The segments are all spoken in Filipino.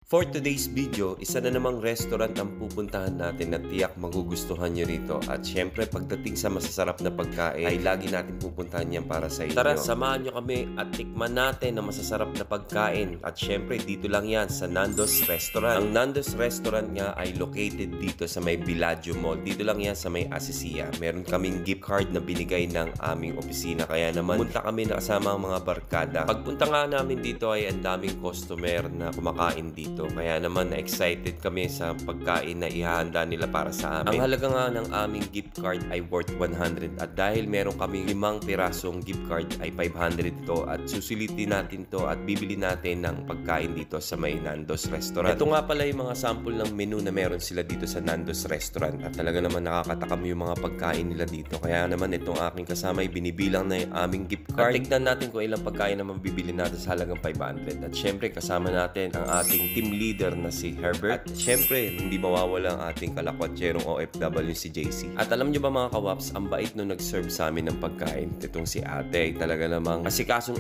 For today's video, isa na namang restaurant ang pupuntahan natin na tiyak magugustuhan nyo rito. At syempre, pagdating sa masasarap na pagkain, ay lagi natin pupuntahan yan para sa inyo. Tara, samahan nyo kami at tikman natin ang masasarap na pagkain. At syempre, dito lang yan sa Nando's Restaurant. Ang Nando's Restaurant nga ay located dito sa may Bellagio Mall. Dito lang yan sa may Asisia. Meron kaming gift card na binigay ng aming opisina. Kaya naman, punta kami na kasama ang mga barkada. Pagpunta nga namin dito ay ang daming customer na kumakain dito. Kaya naman na-excited kami sa pagkain na ihahanda nila para sa amin. Ang halaga nga ng aming gift card ay worth 100 at dahil meron kaming 5 pirasong gift card ay 500 ito at susulitin natin to at bibili natin ng pagkain dito sa may Nando's Restaurant. Ito nga pala yung mga sample ng menu na meron sila dito sa Nando's Restaurant at talaga naman nakakatakam yung mga pagkain nila dito. Kaya naman itong aking kasama ay binibilang na yung aming gift card. At tignan natin kung ilang pagkain na mabibili natin sa halagang 500 at syempre kasama natin ang ating team leader na si Herbert. At syempre, hindi mawawala ang ating kalakwatsyerong OFW si JC. At alam nyo ba mga kawaps, ang bait nung nag-serve sa amin ng pagkain. Itong si ate, talaga namang asikaso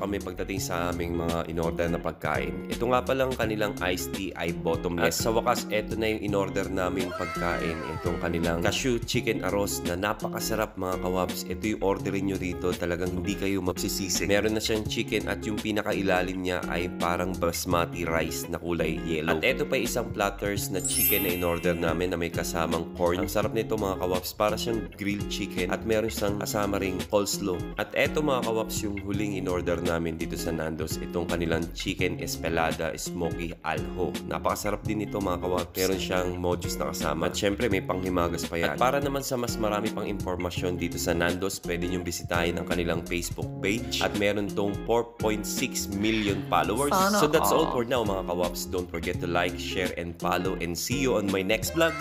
kami pagdating sa aming mga in-order na pagkain. Ito nga palang kanilang iced tea ay bottomless. At sa wakas, ito na yung in-order naming pagkain. Itong kanilang cashew chicken arroz na napakasarap mga kawaps. Ito yung orderin nyo rito. Talagang hindi kayo magsisisi. Meron na siyang chicken at yung pinakailalim niya ay parang basmati rice na kulay yellow. At ito pa isang platters na chicken na in-order namin na may kasamang corn. Ang sarap nito mga kawaps, para siyang grilled chicken at meron siyang kasama ring coleslaw. At ito mga kawaps yung huling in-order namin dito sa Nando's. Itong kanilang chicken espelada smoky alho. Napakasarap din ito mga kawaps. Meron siyang mojos na kasama. At syempre may panghimagas pa yan. At para naman sa mas marami pang impormasyon dito sa Nando's, pwede nyo bisitahin ang kanilang Facebook page. At meron tong 4.6 million followers. So that's all for now mga kawaps. Don't forget to like, share, and follow. And see you on my next vlog.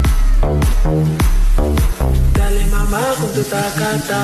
Dale mama, kung tuta kata